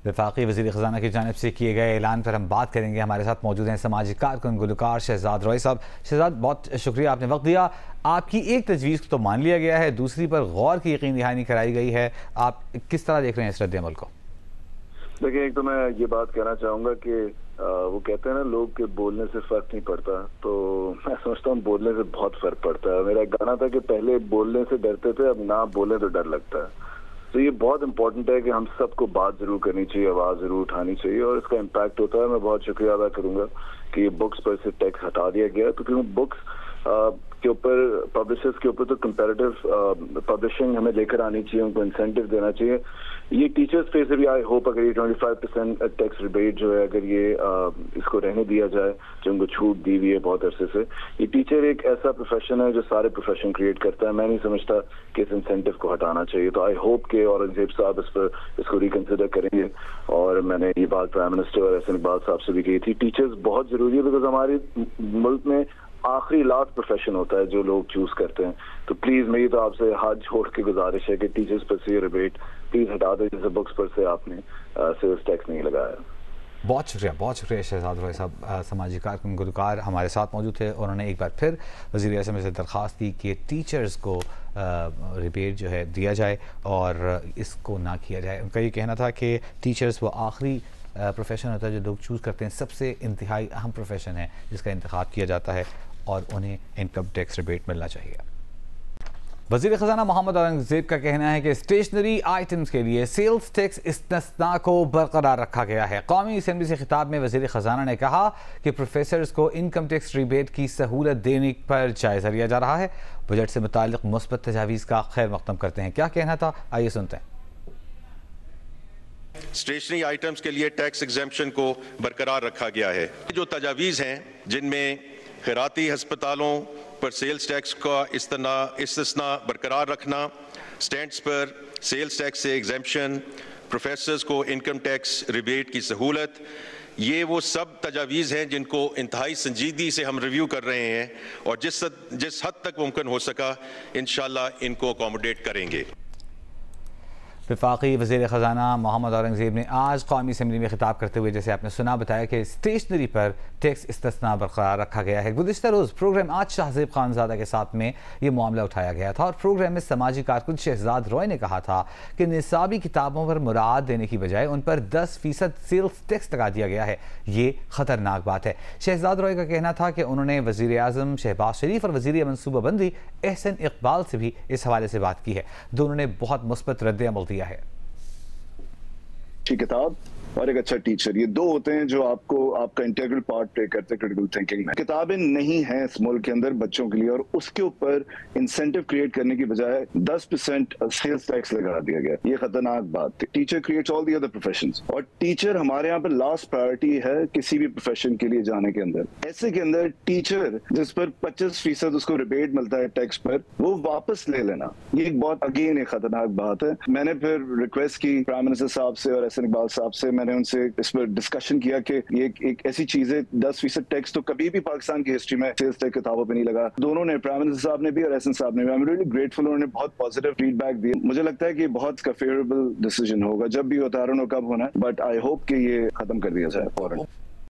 वफाकी वज़ीर ख़ज़ाना की जानिब से किए गए ऐलान पर हम बात करेंगे। हमारे साथ मौजूद हैं समाजी कारकुन गुलकार शहजाद रॉय साहब। शहजाद, बहुत शुक्रिया, आपने वक्त दिया। आपकी एक तजवीज़ तो मान लिया गया है, दूसरी पर गौर की यकीन दहानी कराई गई है। आप किस तरह देख रहे हैं इस रद्द-ए-अमल को? देखिए, एक तो मैं ये बात कहना चाहूँगा कि वो कहते हैं ना, लोग के बोलने से फ़र्क नहीं पड़ता, तो मैं समझता हूँ बोलने से बहुत फ़र्क पड़ता है। मेरा गाना था कि पहले बोलने से डरते थे, अब ना बोले तो डर लगता है। तो ये बहुत इंपॉर्टेंट है कि हम सबको बात जरूर करनी चाहिए, आवाज़ जरूर उठानी चाहिए, और इसका इम्पैक्ट होता है। मैं बहुत शुक्रिया अदा करूँगा कि बुक्स पर से टैक्स हटा दिया गया, तो क्योंकि बुक्स के ऊपर, पब्लिशर्स के ऊपर तो कंपैरेटिव पब्लिशिंग हमें लेकर आनी चाहिए, उनको इंसेंटिव देना चाहिए। ये टीचर्स पे से भी आई होप अगर ये 25% टैक्स रिबेट जो है, अगर ये इसको रहने दिया जाए, जो उनको छूट दी हुई है बहुत अरसे से। ये टीचर एक ऐसा प्रोफेशन है जो सारे प्रोफेशन क्रिएट करता है। मैं नहीं समझता कि इस इंसेंटिव को हटाना चाहिए। तो आई होप के औरंगजेब साहब इस पर इसको रिकंसिडर करेंगे, और मैंने ये बात प्राइम मिनिस्टर और एहसन इकबाल साहब से भी कही थी। टीचर्स बहुत जरूरी है, बिकॉज हमारे मुल्क में आखिरी लास्ट प्रोफेशन होता है जो लोग चूज करते हैं। तो प्लीज मेरी तो आपसे हाथ जोड़ के गुजारिश है कि टीचर्स पर से ये रिबेट प्लीज हटा दो, जैसे बुक्स पर से आपने सेल्स टैक्स नहीं लगाया। बहुत शुक्रिया शहजाद रॉय साहब। समाजी कारकुन गुलकार हमारे साथ मौजूद थे। उन्होंने एक बार फिर वज़ीर आज़म से दरख्वास्त की कि टीचर्स को रिबेट जो है दिया जाए और इसको ना किया जाए। उनका ये कहना था कि टीचर्स वो आखिरी प्रोफेशन होता है जो लोग चूज़ करते हैं, सबसे इंतहाई अहम प्रोफेशन है जिसका इंतखाब किया जाता है, और उन्हें इनकम टैक्स रिबेट मिलना चाहिए। वज़ीर ख़ज़ाना मोहम्मद औरंगज़ेब का कहना है कि स्टेशनरी आइटम्स के लिए सेल्स टैक्स इस्तिस्ना को बरकरार रखा गया है। कौमी असम्बली से खिताब में वज़ीर ख़ज़ाना ने कहा कि प्रोफेसर्स को इनकम टैक्स रिबेट की सहूलत देने पर जायज़ा लिया जा रहा है। बजट से मुताल्लिक़ मुस्बत तजावीज़ का खैर मक़दम करते हैं। क्या कहना था, आइए सुनते हैं। स्टेशनरी आइटम्स के लिए टैक्स एग्जेम्पशन को बरकरार रखा गया है। जो तजावीज़ हैं जिनमें खैराती हस्पतालों पर सेल्स टैक्स का इस्तिस्ना बरकरार रखना, स्टैंड्स पर सेल्स टैक्स से एग्जेम्पशन, प्रोफेसर्स को इनकम टैक्स रिबेट की सहूलत, ये वो सब तजावीज़ हैं जिनको इंतहाई संजीदगी से हम रिव्यू कर रहे हैं, और जिस हद तक मुमकिन हो सका इंशाअल्लाह इनको अकोमोडेट करेंगे। वफाकी वज़ीर ख़ज़ाना मोहम्मद औरंगज़ेब ने आज कौमी असम्बली में खिताब करते हुए, जैसे आपने सुना, बताया कि स्टेशनरी पर टैक्स इस्तिस्ना बरकरार रखा गया है। गुज़िश्ता रोज़ प्रोग्राम आज शाहज़ेब खानज़ादा के साथ में ये मामला उठाया गया था, और प्रोग्राम में समाजी कारकुन शहजाद रॉय ने कहा था कि निसाबी किताबों पर मुराद देने की बजाय उन पर 10% सेल्स टैक्स लगा दिया गया है। ये ख़तरनाक बात है। शहजाद रॉय का कहना था कि उन्होंने वज़ीर आज़म शहबाज शरीफ और वज़ीर मनसूबाबंदी एहसन इकबाल से भी इस हवाले से बात की है। दोनों ने बहुत मुस्बत रद्द-ए-अमल दिया है। अच्छी किताब और एक अच्छा टीचर, ये दो होते हैं जो आपको आपका इंटीग्रल पार्ट प्ले करते हैं क्रिटिकल थिंकिंग में। किताबें नहीं हैं इस मुल्क के अंदर बच्चों के लिए, और उसके ऊपर इंसेंटिव क्रिएट करने की बजाय 10% सेल्स टैक्स लगा दिया गया। ये खतरनाक बात थी। Teacher creates all the other professions, और टीचर हमारे यहाँ पर लास्ट प्रायोरिटी है किसी भी प्रोफेशन के लिए जाने के अंदर। ऐसे के अंदर टीचर जिस पर 25% उसको रिबेट मिलता है टैक्स पर, वो वापस ले लेना, ये एक बहुत अगेन एक खतरनाक बात है। मैंने फिर रिक्वेस्ट की प्राइम मिनिस्टर साहब से और एहसन इकबाल साहब से, मैंने उनसे इस पर डिस्कशन किया कि ये एक ऐसी चीज है, 10% टैक्स तो कभी भी पाकिस्तान की हिस्ट्री में सेल्स टैक्स किताबों पे नहीं लगा। दोनों ने, प्राइम मिनिस्टर साहब ने भी और एहसन साहब ने भी, आई एम रियली ग्रेटफुल। उन्होंने बहुत पॉजिटिव फीडबैक दिया। मुझे लगता है कि बहुत का फेवरेबल डिसीजन होगा, जब भी होता है, कब होना है, बट आई होप कि ये खत्म कर दिया जाए फौरन।